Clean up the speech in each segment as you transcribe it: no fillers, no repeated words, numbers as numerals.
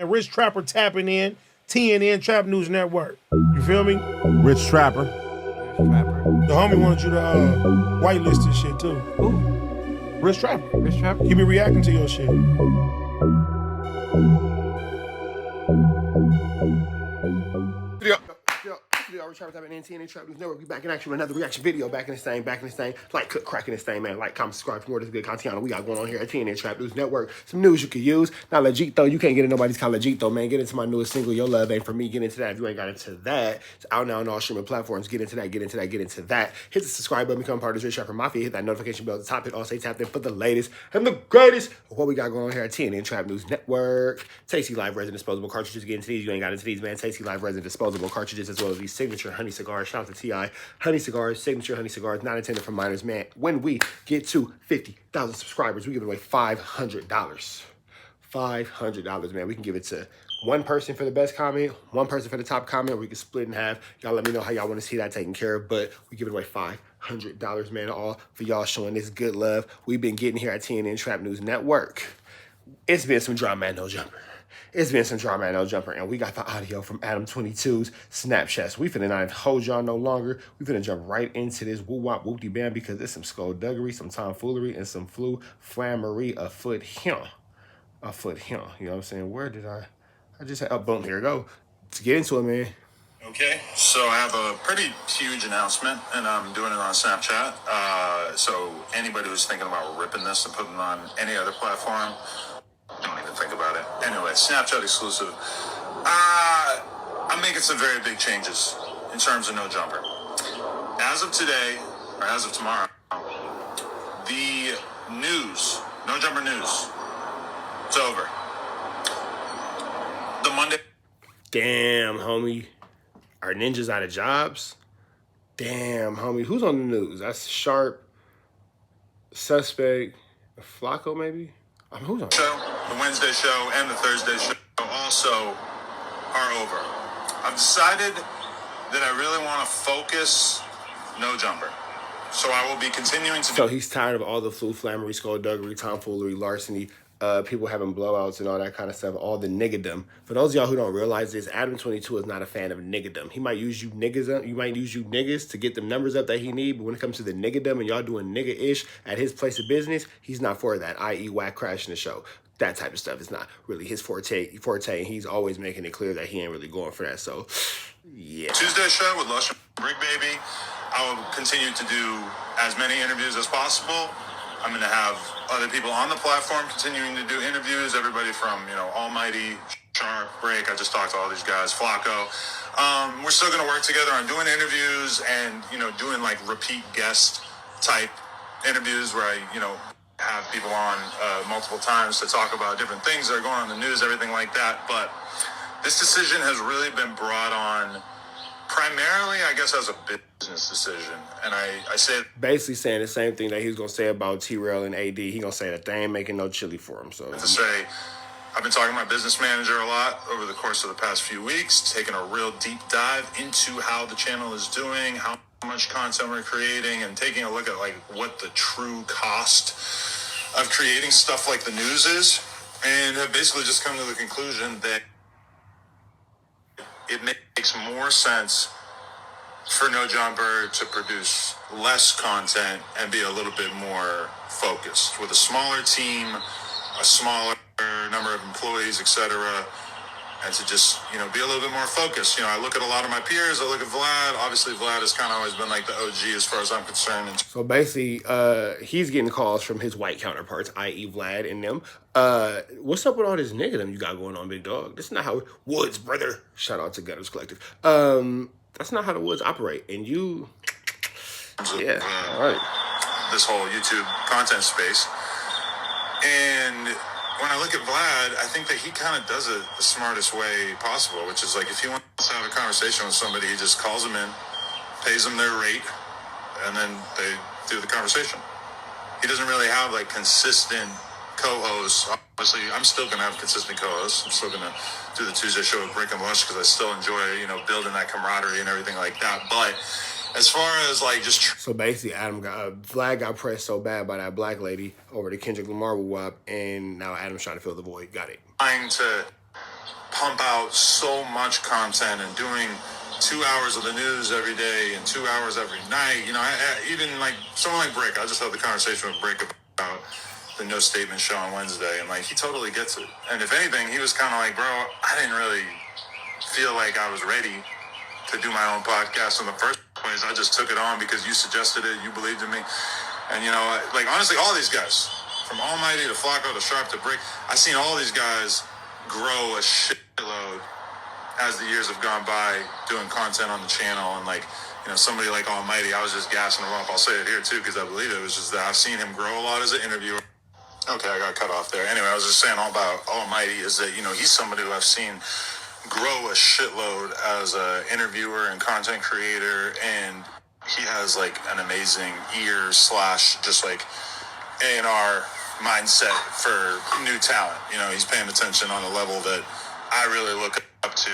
And Rich Trapper tapping in, TNN Trap News Network. You feel me? Rich Trapper. The homie wanted you to whitelist this shit too. Who? Rich Trapper. Rich Trapper? He be reacting to your shit. Rich Trapper tapping in, TNN Trap News Network. We back in action with another reaction video. Back in this thing. Like, click, cracking this thing, man. Like, comment, subscribe for more of this good content we got going on here at TNN Trap News Network. Some news you could use. Not legit though. You can't get in nobody's kind of legit though, man. Get into my newest single, Your Love Ain't For Me. Get into that. If you ain't got into that, it's out now on all streaming platforms. Get into that. Get into that. Hit the subscribe button. Become part of this Rich Trapper Mafia. Hit that notification bell at the top. Hit all stay tapped in for the latest and the greatest of what we got going on here at TNN Trap News Network. Tasty Live Resin Disposable Cartridges. Get into these. You ain't got into these, man. Tasty Live Resin Disposable Cartridges, as well as these signature honey cigars. Shout out to T.I. Honey cigars, signature honey cigars, not intended for minors, man. When we get to 50,000 subscribers, we give away $500. $500, man. We can give it to one person for the best comment, one person for the top comment, or we can split in half. Y'all let me know how y'all want to see that taken care of, but we give it away $500, man, all for y'all showing this good love we've been getting here at TNN Trap News Network. It's been some drama at No Jumper. It's been some drama at No Jumper, and we got the audio from Adam22's Snapchat. So we finna not hold y'all no longer. We finna jump right into this woo-wop whoop-de-bam because there's some skullduggery, some tomfoolery, and some flammery afoot here. You know what I'm saying? Where did I just had, boom, here we go. Let's get into it, man. Okay, so I have a pretty huge announcement, and I'm doing it on Snapchat. So anybody who's thinking about ripping this and putting it on any other platform, don't even think about it. Anyway, Snapchat exclusive. I'm making some very big changes in terms of No Jumper. As of today, or as of tomorrow, the news, No Jumper news, it's over. The Monday. Damn, homie. Are ninjas out of jobs? Damn, homie. Who's on the news? That's Sharp, Suspect, Flacco, maybe? Who's on? Show, the Wednesday show, and the Thursday show also are over. I've decided that I really want to focus No Jumper. So I will be continuing to. So he's tired of all the flammery, skullduggery, tomfoolery, larceny, people having blowouts and all that kind of stuff, all the niggadom. For those of y'all who don't realize this, Adam22 is not a fan of niggadom. He might use you niggas to get the numbers up that he need, but when it comes to the niggadom and y'all doing nigga-ish at his place of business, he's not for that, i.e. whack crashing the show. That type of stuff is not really his forte, and he's always making it clear that he ain't really going for that, so, yeah. Tuesday show with Lush and Brick Baby, I will continue to do as many interviews as possible. I'm going to have other people on the platform continuing to do interviews. Everybody from, Almighty, Sharp, Break. I just talked to all these guys. Flacco. We're still going to work together on doing interviews and, doing like repeat guest type interviews where I, have people on multiple times to talk about different things that are going on in the news, everything like that. But this decision has really been brought on primarily, I guess, as a business decision. And I say basically saying the same thing that he was going to say about T-Rail and AD. He going to say that they ain't making no chili for him. So to say, I've been talking to my business manager a lot over the course of the past few weeks, taking a real deep dive into how the channel is doing, how much content we're creating, and taking a look at like what the true cost of creating stuff like the news is, and have basically just come to the conclusion that it makes more sense for No Jumper to produce less content and be a little bit more focused with a smaller team, a smaller number of employees, etc., and to just, be a little bit more focused. I look at a lot of my peers. I look at Vlad. Obviously, Vlad has kind of always been like the OG as far as I'm concerned. So basically, he's getting calls from his white counterparts, i.e. Vlad and them. What's up with all this nigga you got going on, big dog? This is not how Woods, brother. Shout out to Gutters Collective. That's not how the Woods operate. And you, yeah, all right. This whole YouTube content space. And when I look at Vlad, I think that he kind of does it the smartest way possible, which is like if he wants to have a conversation with somebody, he just calls them in, pays them their rate, and then they do the conversation. He doesn't really have like consistent co-hosts. Obviously, I'm still going to have consistent co-hosts. I'm still going to do the Tuesday show with Brick and Lush because I still enjoy, building that camaraderie and everything like that. But as far as like just so basically, Vlad got pressed so bad by that black lady over the Kendrick Lamar wop, and now Adam's trying to fill the void. Got it. trying to pump out so much content and doing 2 hours of the news every day and 2 hours every night. You know, even like someone like Brick, I just had the conversation with Brick about the No Statement show on Wednesday, and like he totally gets it. And if anything, he was kind of like, bro, I didn't really feel like I was ready to do my own podcast in the first place. I just took it on because you suggested it, you believed in me. And you know, like honestly, all these guys, from Almighty to Flacco to Sharp to Brick, I've seen all these guys grow a shitload as the years have gone by doing content on the channel. And like, you know, somebody like Almighty, I was just gassing him up. I'll say it here too because I believe it was just that I've seen him grow a lot as an interviewer. Okay, I got cut off there. Anyway, I was just saying all about Almighty is that, you know, he's somebody who I've seen grow a shitload as an interviewer and content creator, and he has like an amazing ear / just like A&R mindset for new talent. You know, he's paying attention on a level that I really look up to,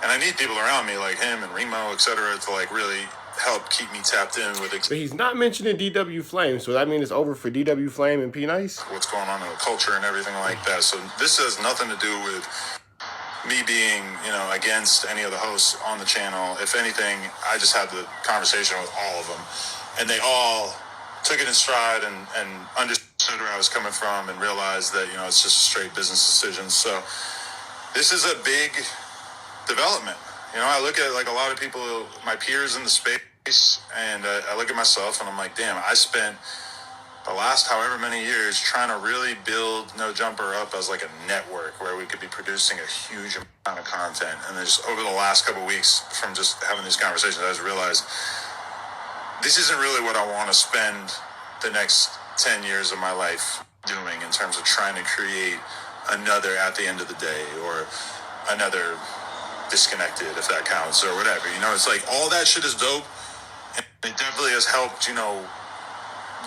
and I need people around me like him and Remo, etc., to like really help keep me tapped in with But he's not mentioning DW Flame, so that means it's over for DW Flame and P Nice. What's going on in the culture and everything like that. So this has nothing to do with me being, you know, against any of the hosts on the channel. If anything, I just had the conversation with all of them, and they all took it in stride and understood where I was coming from and realized that, you know, it's just a straight business decision. So this is a big development. You know, I look at like a lot of people, my peers in the space, and I look at myself and I'm like, damn, I spent the last however many years trying to really build No Jumper up as like a network where we could be producing a huge amount of content. And then just over the last couple of weeks from just having these conversations, I just realized this isn't really what I want to spend the next 10 years of my life doing in terms of trying to create another At the End of the Day or another Disconnected, if that counts, or whatever. You know, it's like all that shit is dope, and it definitely has helped, you know,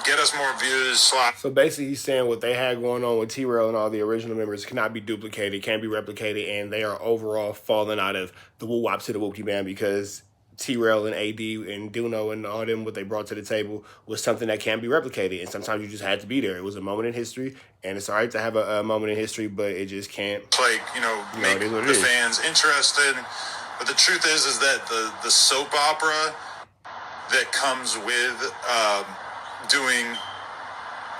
get us more views. So basically he's saying what they had going on with T-Rail and all the original members cannot be duplicated, can't be replicated, and they are overall falling out of the woo-wop to the whoopty band because T-Rail and AD and Duno and all them, what they brought to the table was something that can't be replicated, and sometimes you just had to be there. It was a moment in history, and it's all right to have a moment in history, but it just can't, like, you know, make the fans interested. But the truth is that the soap opera that comes with doing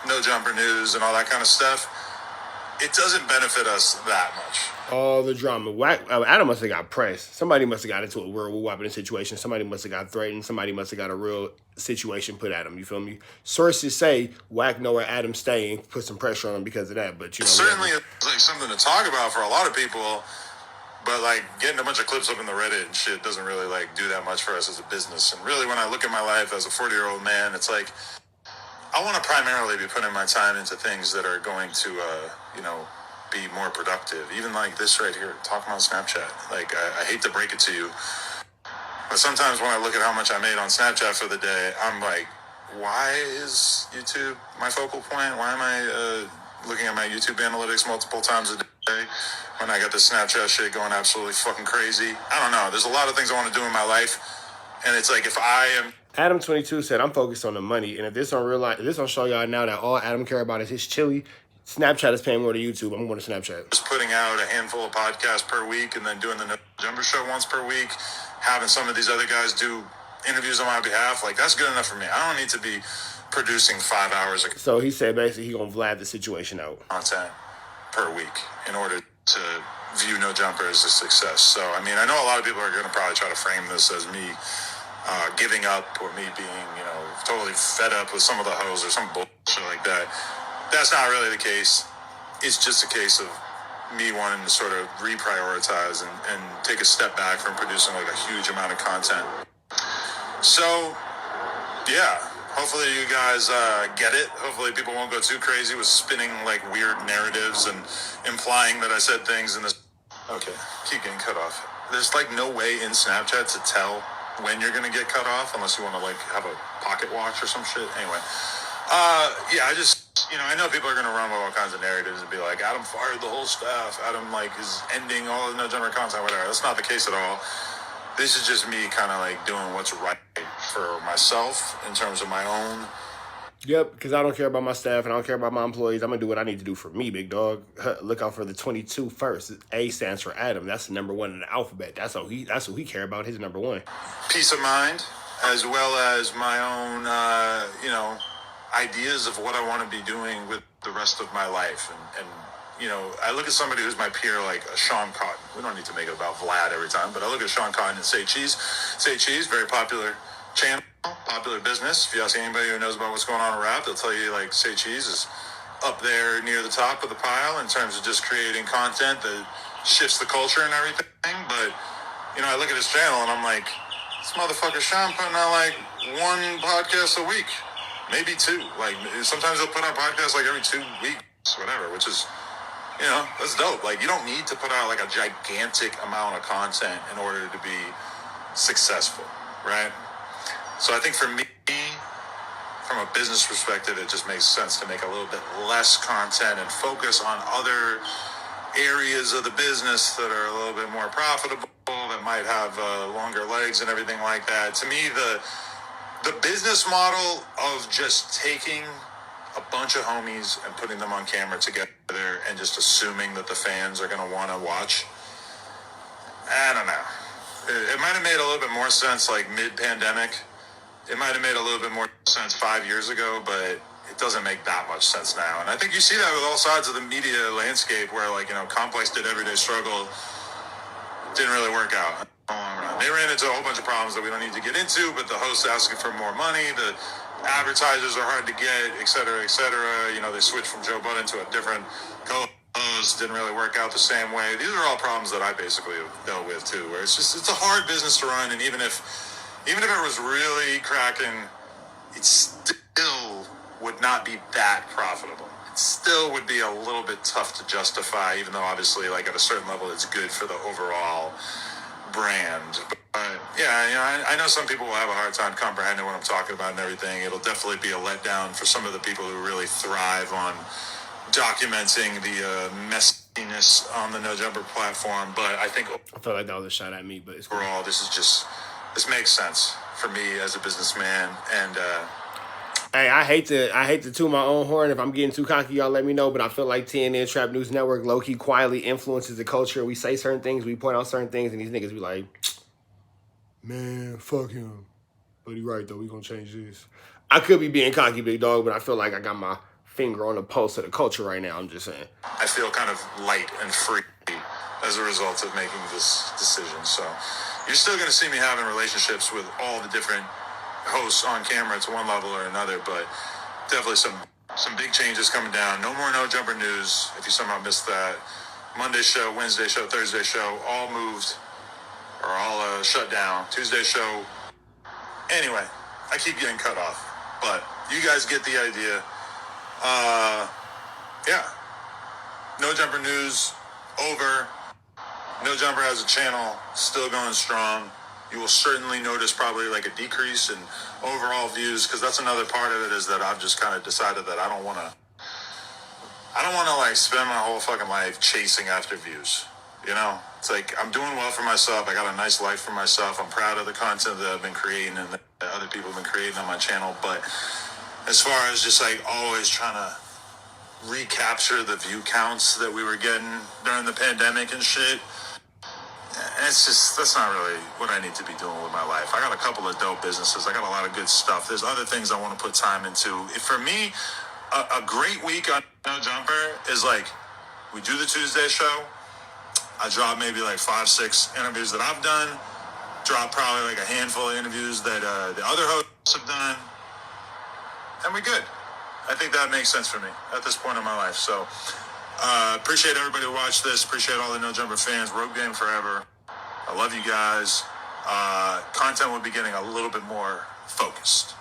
No Jumper News and all that kind of stuff, it doesn't benefit us that much. All the drama. Adam must have got pressed. Somebody must have got into a real woo-wopping situation. Somebody must have got threatened. Somebody must have got a real situation put at him. You feel me? Sources say Wack know where Adam's staying, put some pressure on him because of that. But you know, certainly it's like something to talk about for a lot of people. But like getting a bunch of clips up in the Reddit and shit doesn't really like do that much for us as a business. And really, when I look at my life as a 40-year-old man, it's like I want to primarily be putting my time into things that are going to, you know, be more productive. Even like this right here, talking on Snapchat. Like, I hate to break it to you, but sometimes when I look at how much I made on Snapchat for the day, I'm like, why is YouTube my focal point? Why am I looking at my YouTube analytics multiple times a day when I got the Snapchat shit going absolutely fucking crazy? I don't know. There's a lot of things I want to do in my life, and it's like if I am... Adam22 said, I'm focused on the money, and if this don't realize, if this don't show y'all now that all Adam care about is his chili, Snapchat is paying more than YouTube. I'm going to Snapchat. Just putting out a handful of podcasts per week and then doing the No Jumper Show once per week, having some of these other guys do interviews on my behalf, like that's good enough for me. I don't need to be producing 5 hours of So he said basically he going to Vlad the situation out. Content per week in order to view No Jumper as a success. So, I mean, I know a lot of people are going to probably try to frame this as me giving up or me being, you know, totally fed up with some of the hoes or some bullshit like that. That's not really the case. It's just a case of me wanting to sort of reprioritize and take a step back from producing like a huge amount of content. So, yeah, hopefully you guys get it. Hopefully people won't go too crazy with spinning like weird narratives and implying that I said things in this. Okay, keep getting cut off. There's like no way in Snapchat to tell when you're gonna get cut off unless you want to like have a pocket watch or some shit. Anyway, yeah, I just, you know, I know people are gonna run with all kinds of narratives and be like, Adam fired the whole staff. Adam like is ending all the No Jumper content, whatever. That's not the case at all. This is just me kind of like doing what's right for myself in terms of my own. Yep, because I don't care about my staff and I don't care about my employees. I'm gonna do what I need to do for me, big dog. Look out for the 22 first. A stands for Adam. That's the number one in the alphabet. That's who he care about. His number one. Peace of mind, as well as my own, ideas of what I want to be doing with the rest of my life. And I look at somebody who's my peer, like Sean Cotton. We don't need to make it about Vlad every time, but I look at Sean Cotton and Say Cheese. Say Cheese, very popular channel, popular business. If you ask anybody who knows about what's going on in rap, they'll tell you, like, Say Cheese is up there near the top of the pile in terms of just creating content that shifts the culture and everything. But, I look at his channel and I'm like, this motherfucker Sean putting out like one podcast a week, maybe two. Like, sometimes he'll put out podcasts like every 2 weeks, whatever, which is, that's dope. Like, you don't need to put out like a gigantic amount of content in order to be successful, right? So I think for me, from a business perspective, it just makes sense to make a little bit less content and focus on other areas of the business that are a little bit more profitable, that might have longer legs and everything like that. To me, the business model of just taking a bunch of homies and putting them on camera together and just assuming that the fans are going to want to watch, I don't know. It might have made a little bit more sense like mid-pandemic. It might have made a little bit more sense 5 years ago, but it doesn't make that much sense now. And I think you see that with all sides of the media landscape where, like, Complex did Everyday Struggle. Didn't really work out. They ran into a whole bunch of problems that we don't need to get into, but the hosts asking for more money, the advertisers are hard to get, et cetera, et cetera. They switched from Joe Budden to a different co-host. Didn't really work out the same way. These are all problems that I basically dealt with too, where it's a hard business to run, and even if it was really cracking, it still would not be that profitable. It still would be a little bit tough to justify, even though obviously, like, at a certain level, it's good for the overall brand. But yeah, I know some people will have a hard time comprehending what I'm talking about and everything. It'll definitely be a letdown for some of the people who really thrive on documenting the messiness on the No Jumper platform. But I think I felt like that was a shot at me, but it's cool. Overall, this makes sense for me as a businessman. And hey, I hate to toot my own horn. If I'm getting too cocky, y'all let me know. But I feel like TNN Trap News Network low-key quietly influences the culture. We say certain things, we point out certain things, and these niggas be like, man, fuck him. But he right, though. We gonna change this. I could be being cocky, big dog, but I feel like I got my finger on the pulse of the culture right now. I'm just saying. I feel kind of light and free as a result of making this decision. So you're still going to see me having relationships with all the different hosts on camera to one level or another, but definitely some big changes coming down. No more No Jumper News, if you somehow missed that. Monday show, Wednesday show, Thursday show, all moved or all shut down. Tuesday show. Anyway, I keep getting cut off, but you guys get the idea. Yeah. No Jumper News over. No Jumper has a channel, still going strong. You will certainly notice probably like a decrease in overall views, because that's another part of it, is that I've just kind of decided that I don't want to like spend my whole fucking life chasing after views. It's like I'm doing well for myself. I got a nice life for myself. I'm proud of the content that I've been creating and that other people have been creating on my channel. But as far as just like always trying to recapture the view counts that we were getting during the pandemic and shit, that's not really what I need to be doing with my life. I got a couple of dope businesses. I got a lot of good stuff. There's other things I want to put time into. For me, a great week on No Jumper is like, we do the Tuesday show. I drop maybe like 5-6 interviews that I've done. Drop probably like a handful of interviews that the other hosts have done. And we're good. I think that makes sense for me at this point in my life. So appreciate everybody who watched this. Appreciate all the No Jumper fans. Rope Game forever. I love you guys. Content will be getting a little bit more focused.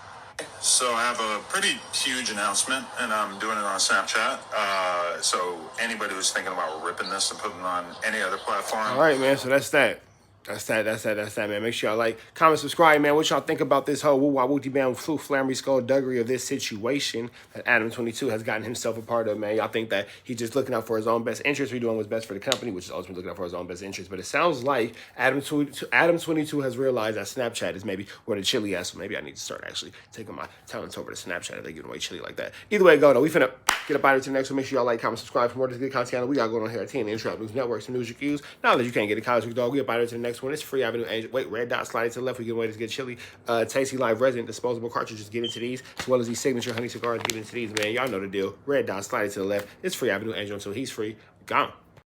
So I have a pretty huge announcement, and I'm doing it on Snapchat. So anybody who's thinking about ripping this and putting it on any other platform. All right, man. So that's that. That's that, man. Make sure y'all like, comment, subscribe, man. What y'all think about this whole woo-wah, wooty-bam, flu, flammery, skullduggery of this situation that Adam22 has gotten himself a part of, man? Y'all think that he's just looking out for his own best interest, or doing what's best for the company, which is ultimately looking out for his own best interest? But it sounds like Adam22 has realized that Snapchat is maybe where the chili is, so maybe I need to start actually taking my talents over to Snapchat if they give away chili like that. Either way it go, though, we finna get up out of here to the next one. Make sure y'all like, comment, subscribe for more of this good content we got going on here at TNN Trap News Network. Some news you can use. Now that you can't get a college week, dog, we up out of here to the next one. It's free Avenue Angel. Wait, red dot, slide it to the left. We get away to get chili. Tasty Live Resident disposable cartridges. Get into these, as well as these signature honey cigars. Get into these, man. Y'all know the deal. Red dot, slide it to the left. It's free Avenue Angel until he's free. Gone.